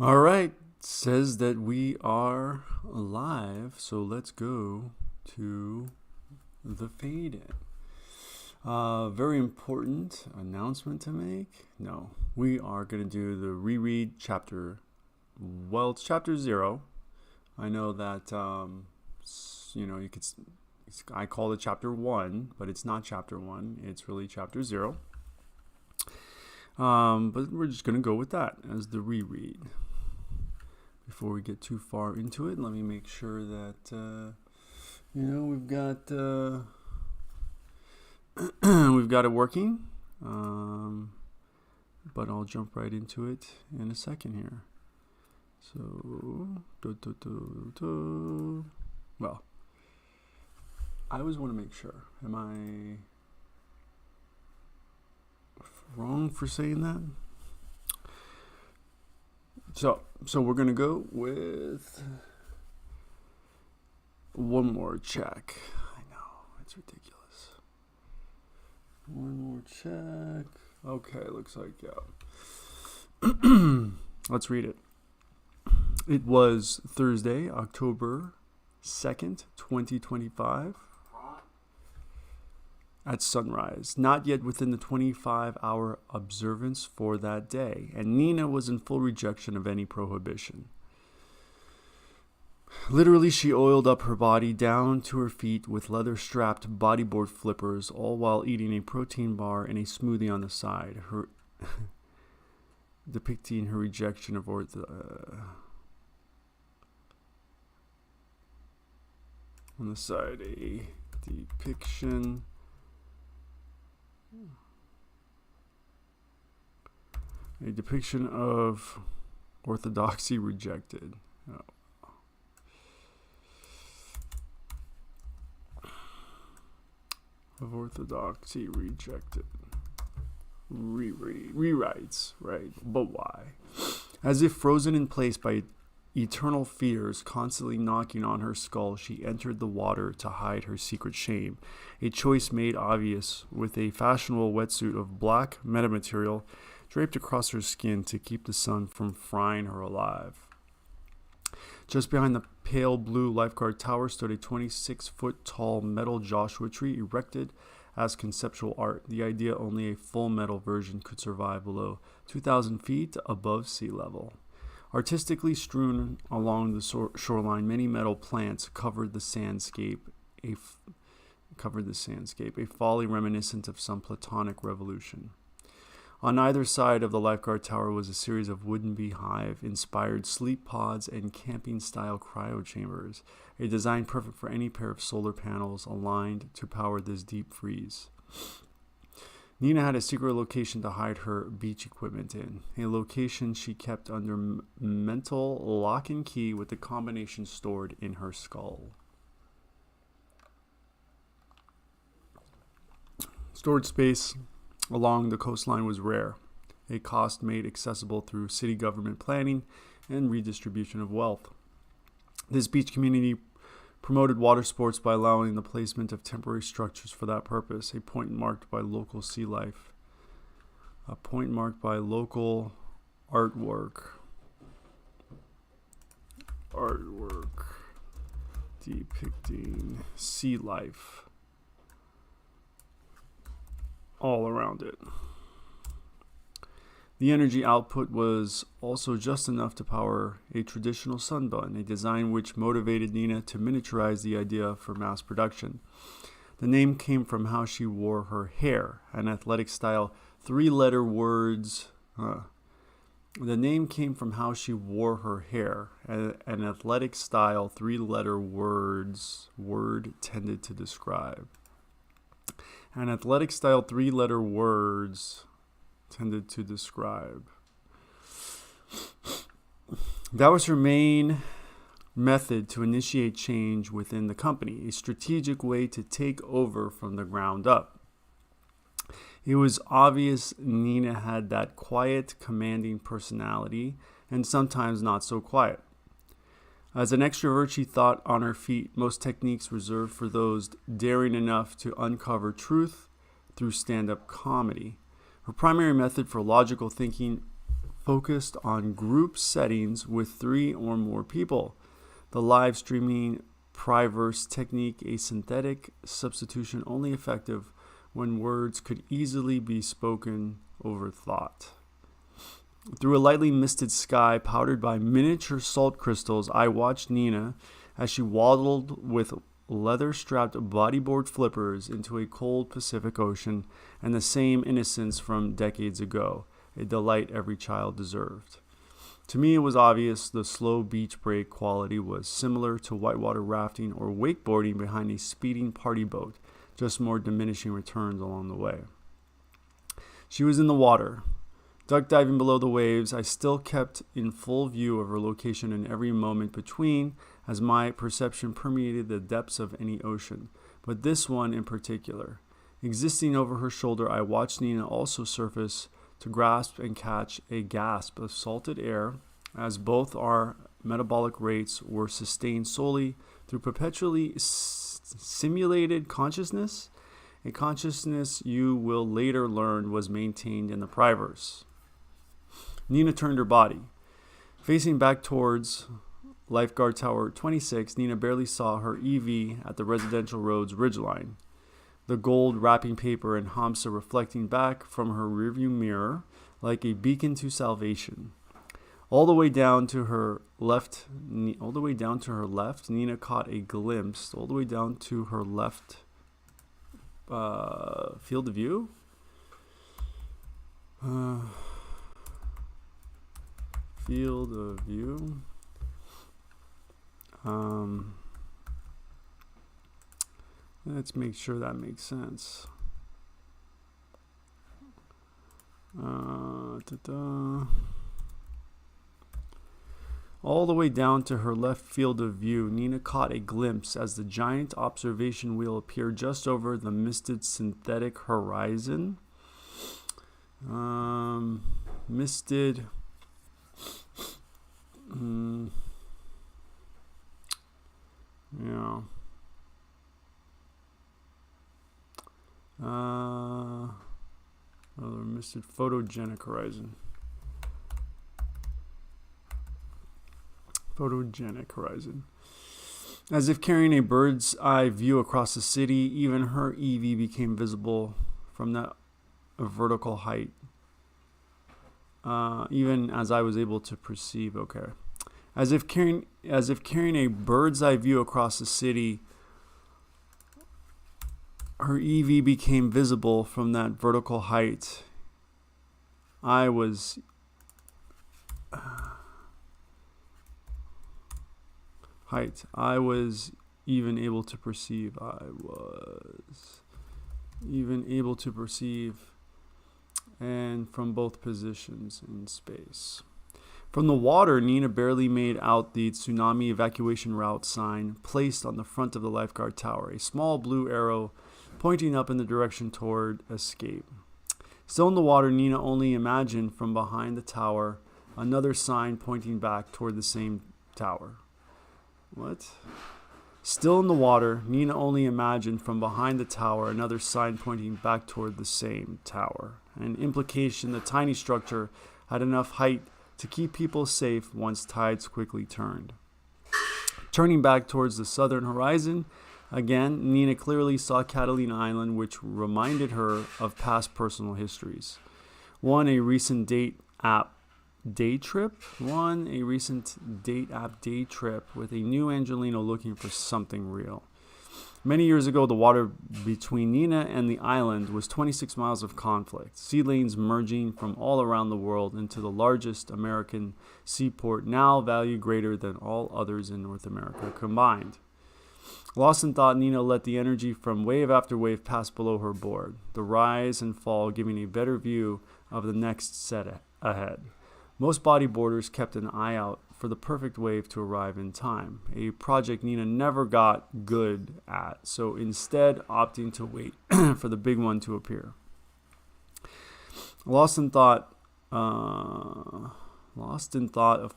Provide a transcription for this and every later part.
All right, says that we are live, so let's go to the fade in. Very important announcement to make. No, we are going to do the reread chapter. Well, it's chapter 0. I know that you could. I call it chapter 1, but it's not chapter 1. It's really chapter 0. But we're just going to go with that as the reread. Before we get too far into it, let me make sure that we've got we've got it working. But I'll jump right into it in a second here. So, well, I always want to make sure. Am I wrong for saying that? So we're gonna go with one more check. I know, it's ridiculous. One more check. Okay, looks like, yeah. Let's read it. It was Thursday, October 2nd, 2025. At sunrise, not yet within the 25-hour observance for that day, and Nina was in full rejection of any prohibition. Literally, she oiled up her body down to her feet with leather-strapped bodyboard flippers, all while eating a protein bar and a smoothie on the side, depicting her rejection of on the side, a depiction of orthodoxy rejected. Of orthodoxy rejected. Rewrites, right? But why? As if frozen in place by eternal fears constantly knocking on her skull, she entered the water to hide her secret shame, a choice made obvious with a fashionable wetsuit of black metamaterial draped across her skin to keep the sun from frying her alive. Just behind the pale blue lifeguard tower stood a 26-foot-tall metal Joshua tree erected as conceptual art. The idea only a full metal version could survive below 2,000 feet above sea level. Artistically strewn along the shoreline, many metal plants covered the sandscape, a folly reminiscent of some Platonic revolution. On either side of the lifeguard tower was a series of wooden beehive-inspired sleep pods and camping-style cryo chambers, a design perfect for any pair of solar panels aligned to power this deep freeze. Nina had a secret location to hide her beach equipment in, a location she kept under mental lock and key with the combination stored in her skull. Storage space along the coastline was rare, a cost made accessible through city government planning and redistribution of wealth. This beach community promoted water sports by allowing the placement of temporary structures for that purpose, a point marked by local sea life, a point marked by local artwork depicting sea life all around it. The energy output was also just enough to power a traditional sunbun, a design which motivated Nina to miniaturize the idea for mass production. The name came from how she wore her hair, an athletic style three-letter words. The name came from how she wore her hair, an athletic style three-letter word tended to describe. An athletic style three-letter words tended to describe. That was her main method to initiate change within the company, a strategic way to take over from the ground up. It was obvious Nina had that quiet, commanding personality, and sometimes not so quiet. As an extrovert, she thought on her feet, most techniques reserved for those daring enough to uncover truth through stand-up comedy. Her primary method for logical thinking focused on group settings with 3 or more people. The live streaming priverse technique, a synthetic substitution only effective when words could easily be spoken over thought. Through a lightly misted sky powdered by miniature salt crystals, I watched Nina as she waddled with leather-strapped bodyboard flippers into a cold Pacific Ocean and the same innocence from decades ago, a delight every child deserved. To me, it was obvious the slow beach break quality was similar to whitewater rafting or wakeboarding behind a speeding party boat, just more diminishing returns along the way. She was in the water. Duck diving below the waves, I still kept in full view of her location in every moment between, as my perception permeated the depths of any ocean, but this one in particular. Existing over her shoulder, I watched Nina also surface to grasp and catch a gasp of salted air, as both our metabolic rates were sustained solely through perpetually simulated consciousness, a consciousness you will later learn was maintained in the priverse. Nina turned her body. Facing back towards Lifeguard Tower 26, Nina barely saw her EV at the residential road's ridgeline. The gold wrapping paper and Hamsa reflecting back from her rearview mirror like a beacon to salvation. All the way down to her left, Nina caught a glimpse. All the way down to her left field of view. Field of view. Let's make sure that makes sense. All the way down to her left field of view, Nina caught a glimpse as the giant observation wheel appeared just over the misted synthetic horizon. Misted. Yeah. Misted photogenic horizon. Photogenic horizon. As if carrying a bird's eye view across the city, even her EV became visible from that vertical height. Even as I was able to perceive. Okay. As if carrying a bird's eye view across the city, her EV became visible from that vertical height. I was even able to perceive. And from both positions in space. From the water, Nina barely made out the tsunami evacuation route sign placed on the front of the lifeguard tower, a small blue arrow pointing up in the direction toward escape. Still in the water, Nina only imagined from behind the tower another sign pointing back toward the same tower. What? Still in the water, Nina only imagined from behind the tower another sign pointing back toward the same tower. An implication the tiny structure had enough height to keep people safe once tides quickly turned. Turning back towards the southern horizon, again, Nina clearly saw Catalina Island, which reminded her of past personal histories. One, a recent date app day trip with a new Angelino looking for something real. Many years ago, the water between Nina and the island was 26 miles of conflict, sea lanes merging from all around the world into the largest American seaport, now valued greater than all others in North America combined. Lost in thought, Nina let the energy from wave after wave pass below her board, the rise and fall giving a better view of the next set ahead. Most bodyboarders kept an eye out for the perfect wave to arrive in time, a project Nina never got good at, so instead opting to wait for the big one to appear. Lost in thought of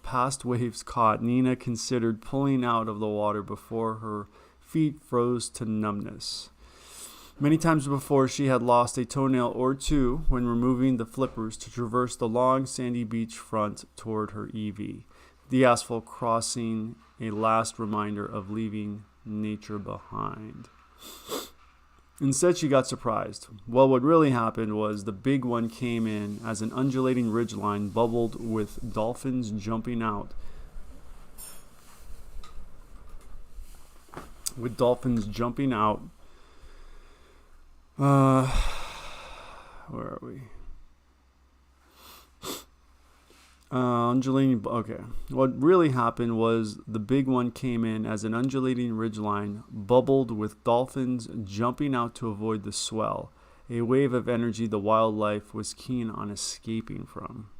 past waves caught, Nina considered pulling out of the water before her feet froze to numbness. Many times before, she had lost a toenail or two when removing the flippers to traverse the long sandy beach front toward her EV, the asphalt crossing a last reminder of leaving nature behind. Instead, she got surprised. Well, what really happened was the big one came in as an undulating ridgeline bubbled with dolphins jumping out. Where are we? Undulating. Okay. What really happened was the big one came in as an undulating ridgeline bubbled with dolphins jumping out to avoid the swell, a wave of energy the wildlife was keen on escaping from.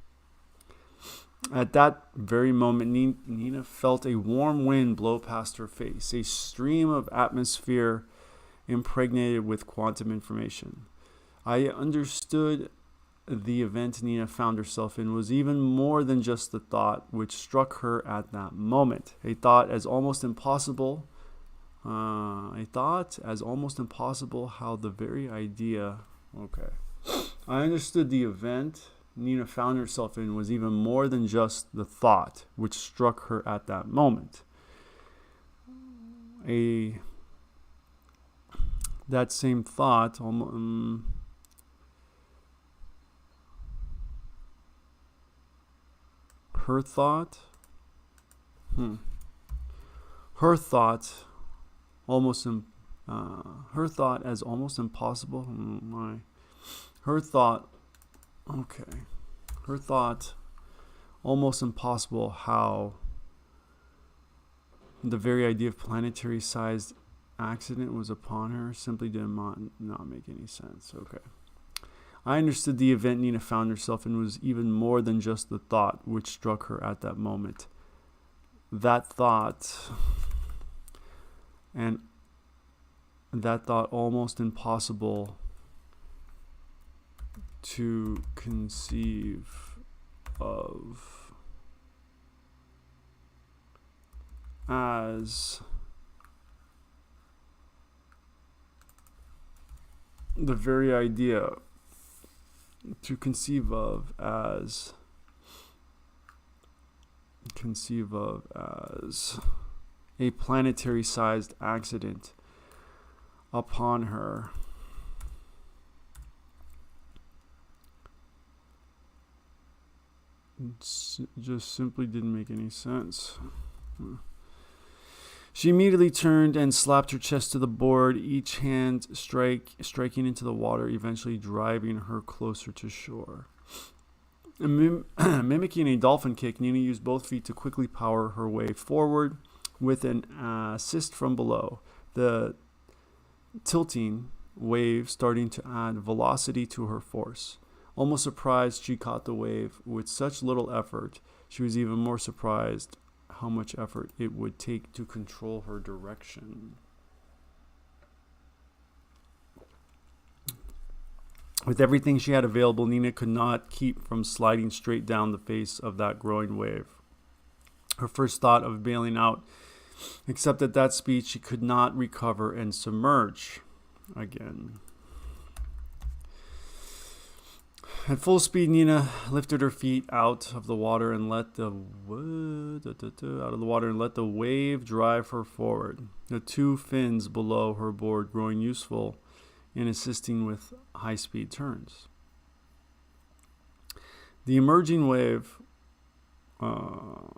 At that very moment, Nina felt a warm wind blow past her face, a stream of atmosphere impregnated with quantum information. I understood the event Nina found herself in was even more than just the thought which struck her at that moment. A thought as almost impossible how the very idea... Okay. I understood the event Nina found herself in was even more than just the thought which struck her at that moment. That same thought... Her thought as almost impossible. Her thought almost impossible how the very idea of planetary-sized accident was upon her simply did not make any sense. Okay. I understood the event Nina found herself in was even more than just the thought which struck her at that moment. That thought almost impossible to conceive of as the very idea as a planetary-sized accident upon her. It just simply didn't make any sense. She immediately turned and slapped her chest to the board, each hand striking into the water, eventually driving her closer to shore. Mimicking a dolphin kick, Nina used both feet to quickly power her way forward with an assist from below. The tilting wave starting to add velocity to her force. Almost surprised she caught the wave with such little effort, she was even more surprised how much effort it would take to control her direction. With everything she had available, Nina could not keep from sliding straight down the face of that growing wave. Her first thought of bailing out, except at that speed she could not recover and submerge again. At full speed, Nina lifted her feet out of the water and let the wave drive her forward. The two fins below her board growing useful in assisting with high-speed turns. The emerging wave, The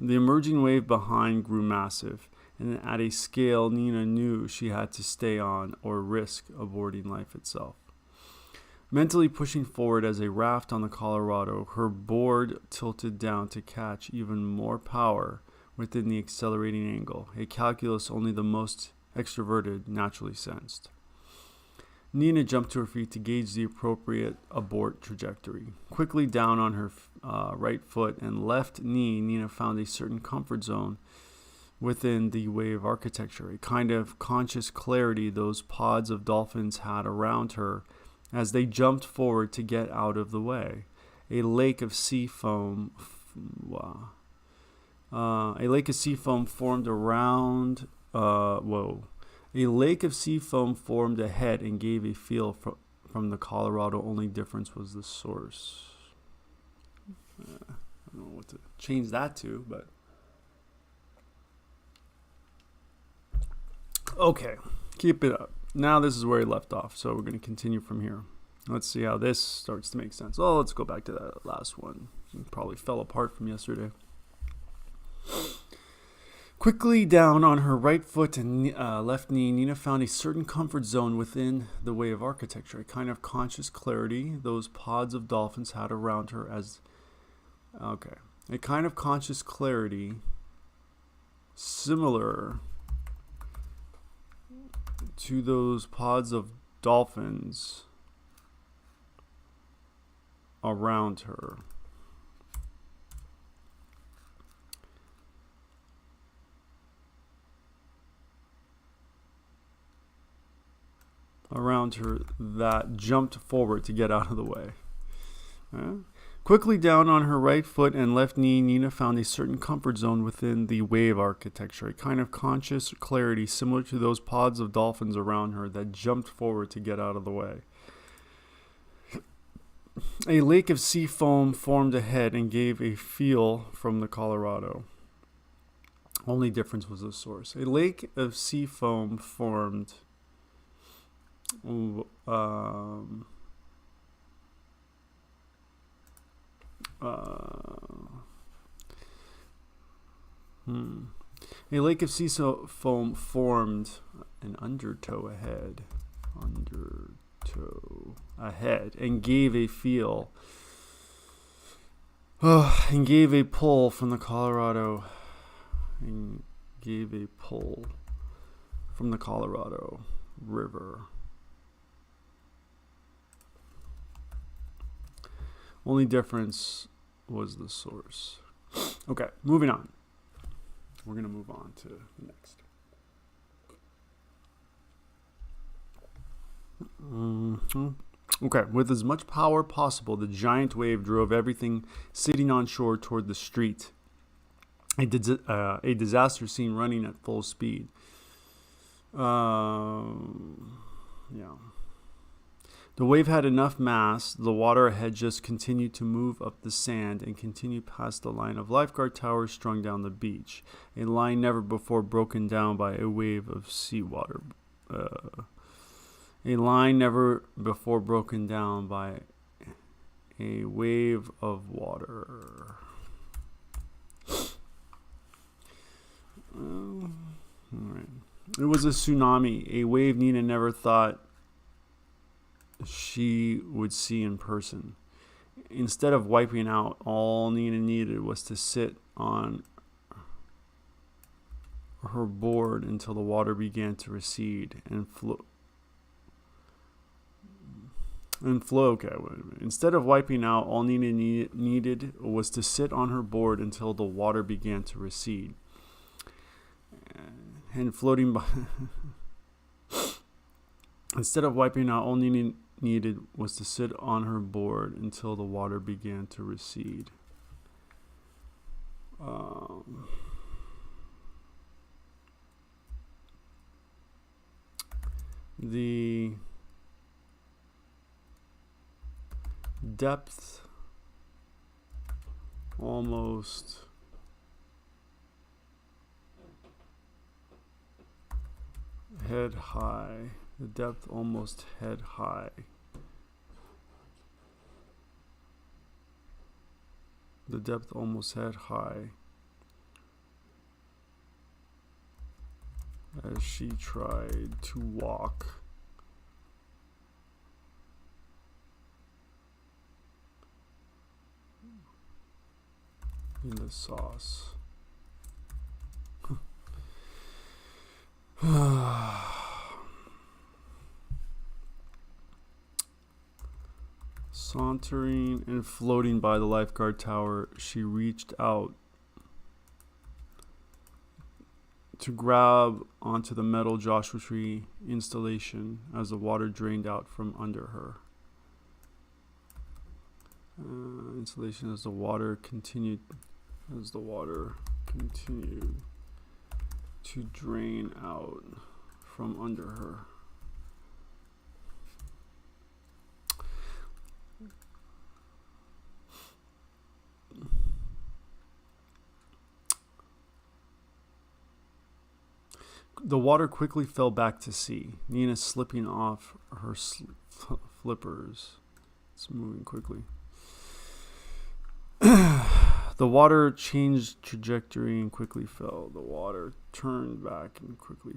emerging wave behind grew massive, and at a scale Nina knew she had to stay on or risk aborting life itself. Mentally pushing forward as a raft on the Colorado, her board tilted down to catch even more power within the accelerating angle, a calculus only the most extroverted naturally sensed. Nina jumped to her feet to gauge the appropriate abort trajectory. Quickly down on her right foot and left knee, Nina found a certain comfort zone within the wave architecture, a kind of conscious clarity those pods of dolphins had around her as they jumped forward to get out of the way. A lake of sea foam formed around A lake of sea foam formed ahead and gave a feel from the Colorado. Only difference was the source. I don't know what to change that to, but okay, keep it up. Now this is where he left off, so we're going to continue from here. Let's see how this starts to make sense. Oh, let's go back to that last one. It probably fell apart from yesterday. Quickly down on her right foot and left knee, Nina found a certain comfort zone within the way of architecture, a kind of conscious clarity those pods of dolphins had around her as... Okay. A kind of conscious clarity similar to those pods of dolphins around her. That jumped forward to get out of the way. Quickly down on her right foot and left knee, Nina found a certain comfort zone within the wave architecture, a kind of conscious clarity similar to those pods of dolphins around her that jumped forward to get out of the way. A lake of sea foam formed ahead and gave a feel from the Colorado. Only difference was the source. A lake of sea foam formed... A lake of sea foam formed an undertow ahead, and gave a feel, and gave a pull from the Colorado, River. Only difference was the source. Okay, moving on. We're going to move on to the next. Okay, with as much power possible, the giant wave drove everything sitting on shore toward the street. A disaster scene running at full speed. Yeah. The wave had enough mass. The water had just continued to move up the sand and continue past the line of lifeguard towers strung down the beach, a line never before broken down by a wave of seawater. A line never before broken down by a wave of water. All right. It was a tsunami, a wave Nina never thought she would see in person. Instead of wiping out, all Nina needed was to sit on her board until the water began to recede and flow. Okay, wait a minute. Instead of wiping out, all Nina needed was to sit on her board until the water began to recede. And floating by. Instead of wiping out, all Nina needed was to sit on her board until the water began to recede. The depth almost head high. The depth almost head high. The depth almost head high as she tried to walk in the sauce. Sauntering and floating by the lifeguard tower, she reached out to grab onto the metal Joshua tree installation as the water drained out from under her. Installation as the water continued to drain out from under her. The water quickly fell back to sea, Nina slipping off her flippers. It's moving quickly. The water changed trajectory and quickly fell. The water turned back and quickly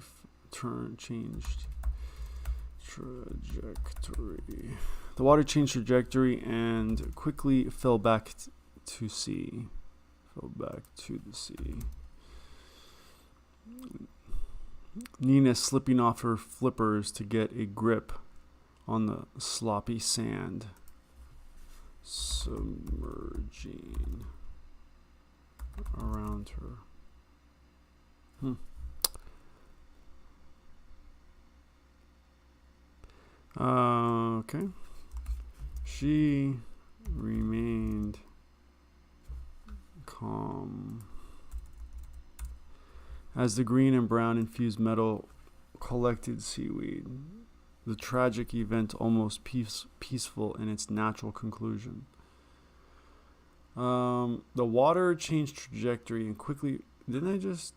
changed trajectory. The water changed trajectory and quickly fell back to sea. Fell back to the sea. Nina slipping off her flippers to get a grip on the sloppy sand, submerging around her. Okay. She remained calm as the green and brown infused metal collected seaweed. The tragic event almost peaceful in its natural conclusion. The water changed trajectory and quickly... Didn't I just...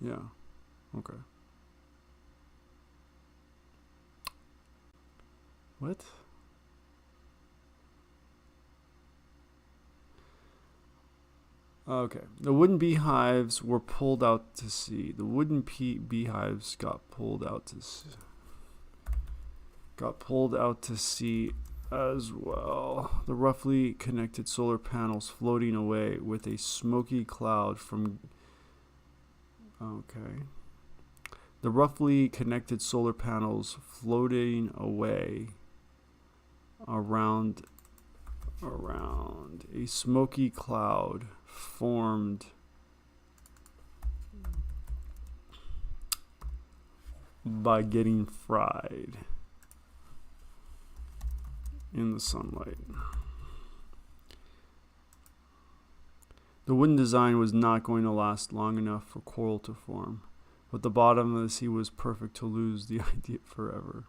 yeah. Okay. What? Okay. The wooden beehives were pulled out to sea. The wooden beehives got pulled out to sea. As well. The roughly connected solar panels floating away with a smoky cloud from... Okay. The roughly connected solar panels floating away around a smoky cloud formed by getting fried in the sunlight. The wooden design was not going to last long enough for coral to form, but the bottom of the sea was perfect to lose the idea forever.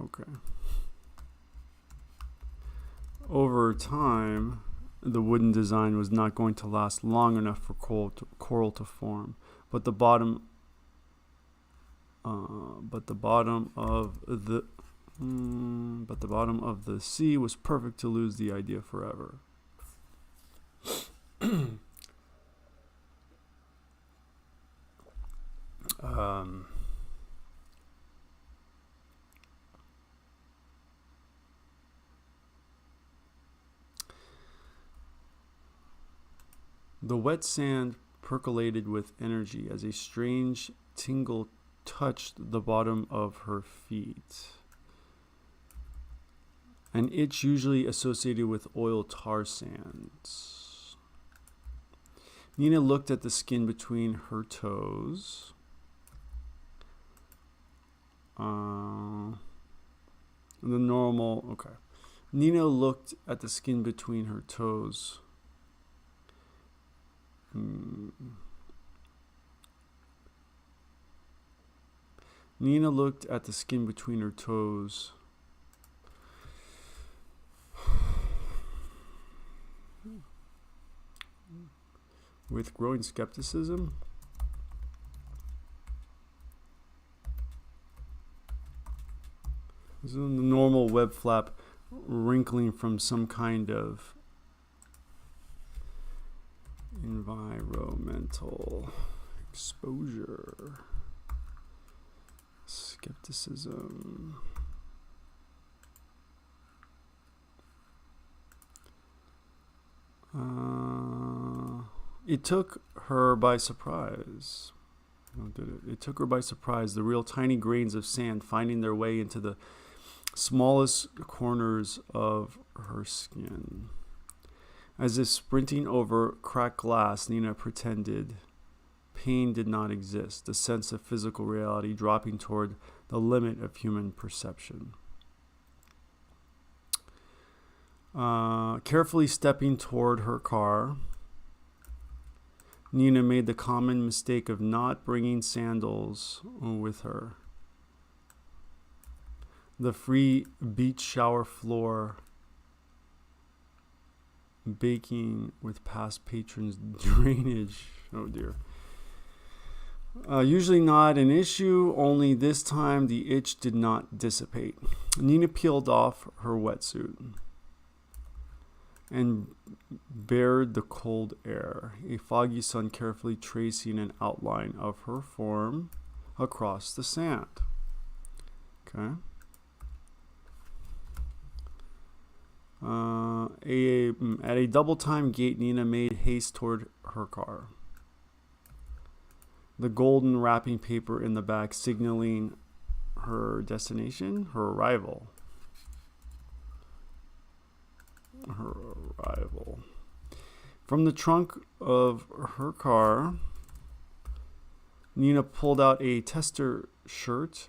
Okay. Over time, the wooden design was not going to last long enough for coral to form, but the bottom of the sea was perfect to lose the idea forever. The wet sand percolated with energy as a strange tingle touched the bottom of her feet. An itch usually associated with oil tar sands. Nina looked at the skin between her toes. Nina looked at the skin between her toes. Nina looked at the skin between her toes. With growing skepticism. This is the normal web flap wrinkling from some kind of environmental exposure. Skepticism. It took her by surprise. It took her by surprise, the real tiny grains of sand finding their way into the smallest corners of her skin. As if sprinting over cracked glass, Nina pretended pain did not exist, the sense of physical reality dropping toward the limit of human perception. Carefully stepping toward her car, Nina made the common mistake of not bringing sandals with her. The free beach shower floor baking with past patrons' drainage. Oh dear. Usually not an issue, only this time the itch did not dissipate. Nina peeled off her wetsuit and bared the cold air, a foggy sun carefully tracing an outline of her form across the sand. Okay. At a double-time gate, Nina made haste toward her car. The golden wrapping paper in the back signaling her destination, her arrival. From the trunk of her car, Nina pulled out a tester shirt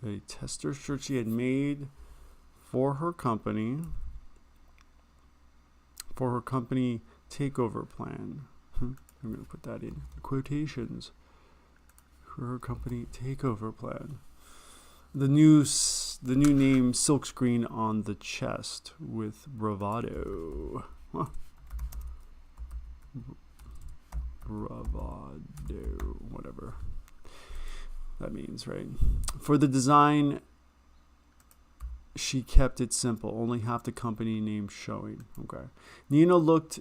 she had made for her company takeover plan. I'm going to put that in quotations. For her company takeover plan. The new name silkscreen on the chest with bravado. Huh. Bravado, whatever that means, right? For the design, she kept it simple, only half the company name showing. Okay. Nina looked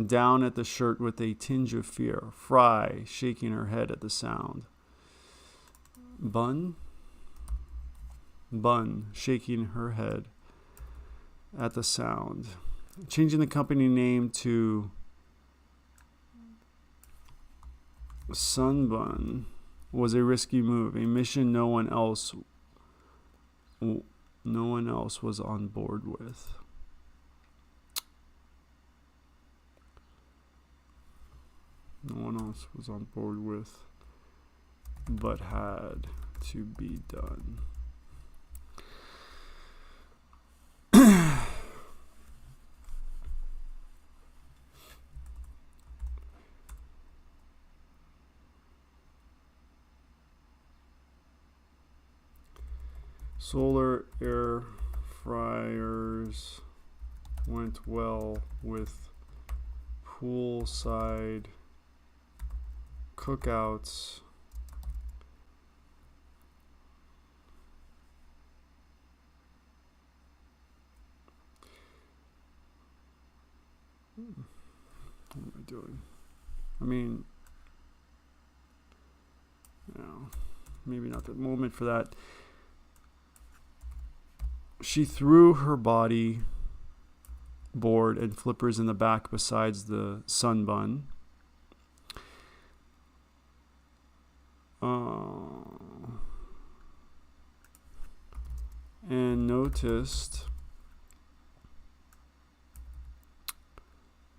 down at the shirt with a tinge of fear. Fry shaking her head at the sound. Bun shaking her head at the sound. Changing the company name to SUNGUN was a risky move, a mission no one else was on board with. No one else was on board with, but had to be done. Solar air fryers went well with poolside cookouts. What am I doing? I mean, no, maybe not the moment for that. She threw her body board and flippers in the back besides the SUNGUN.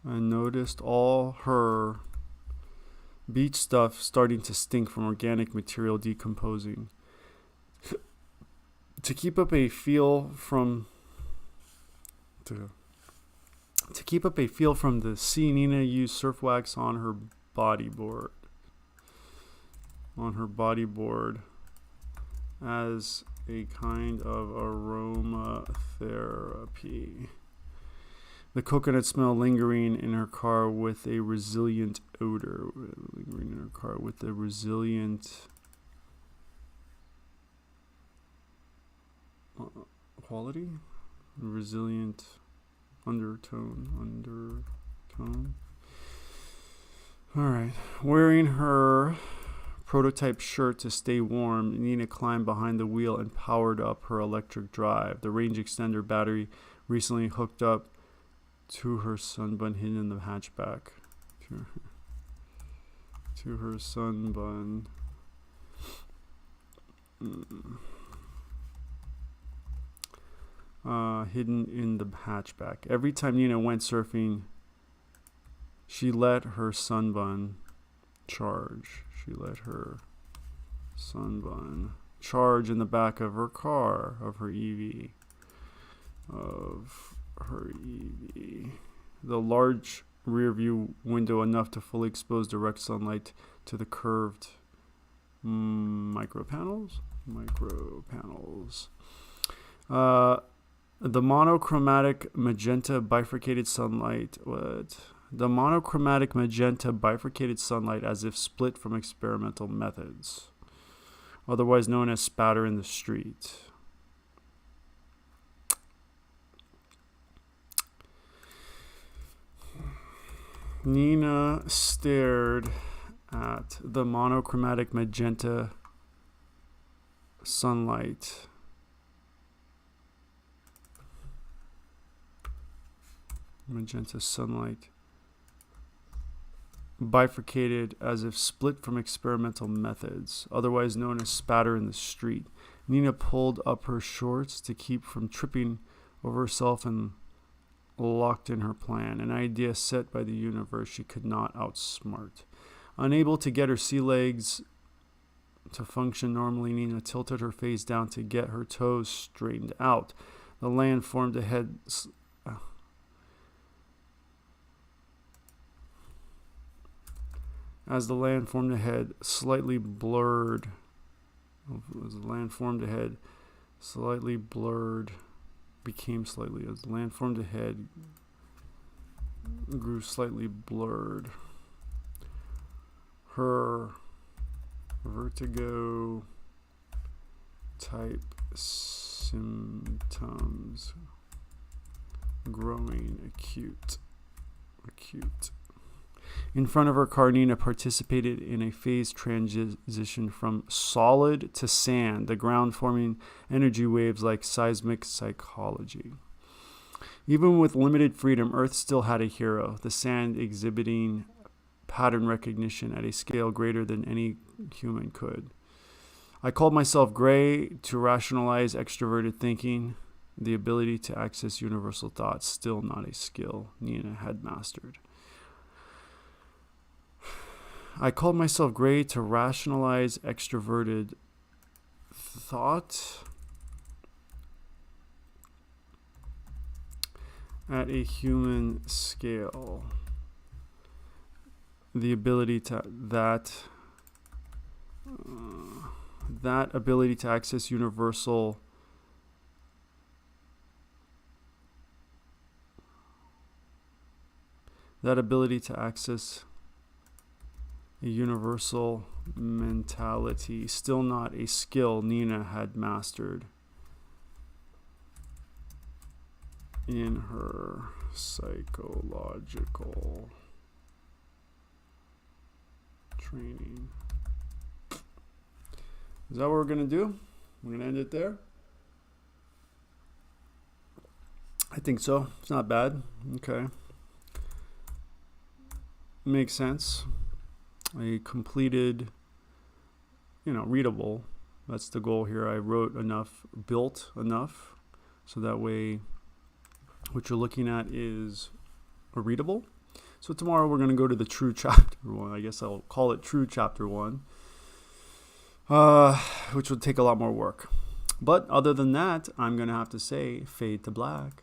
And noticed all her beach stuff starting to stink from organic material decomposing. To keep up a feel from the sea, Nina used surf wax on her bodyboard. As a kind of aromatherapy. The coconut smell lingering in her car with a resilient odor. Quality? Resilient undertone. Alright. Wearing her prototype shirt to stay warm, Nina climbed behind the wheel and powered up her electric drive. The range extender battery recently hooked up to her SUNGUN hidden in the hatchback. To her SUNGUN. Hidden in the hatchback. Every time Nina went surfing, she let her SUNGUN charge. Charge in the back of her car, of her EV. of her EV. The large rear view window enough to fully expose direct sunlight to the curved micro panels. The monochromatic magenta bifurcated sunlight. What? The monochromatic magenta bifurcated sunlight as if split from experimental methods, otherwise known as spatter in the street. Nina stared at the monochromatic magenta sunlight. Magenta sunlight bifurcated as if split from experimental methods, otherwise known as spatter in the street. Nina pulled up her shorts to keep from tripping over herself and locked in her plan, an idea set by the universe she could not outsmart. Unable to get her sea legs to function normally, Nina tilted her face down to get her toes straightened out. The land formed ahead. As the land formed ahead, slightly blurred. As the land formed ahead, slightly blurred. Became slightly. As the land formed ahead, grew slightly blurred. Her vertigo type symptoms growing acute. In front of her car, Nina participated in a phase transition from solid to sand, the ground forming energy waves like seismic psychology. Even with limited freedom, Earth still had a hero, the sand exhibiting pattern recognition at a scale greater than any human could. I called myself gray to rationalize extroverted thinking, the ability to access universal thoughts, still not a skill Nina had mastered. I called myself gray to rationalize extroverted thought at a human scale. The ability to that ability to access universal a universal mentality, still not a skill Nina had mastered in her psychological training. Is that what we're going to do? We're going to end it there? I think so. It's not bad. Okay. Makes sense. A completed, readable. That's the goal here. I wrote enough, built enough, so that way what you're looking at is readable. So tomorrow we're going to go to the true chapter 1. I guess I'll call it true chapter 1, which will take a lot more work. But other than that, I'm going to have to say fade to black.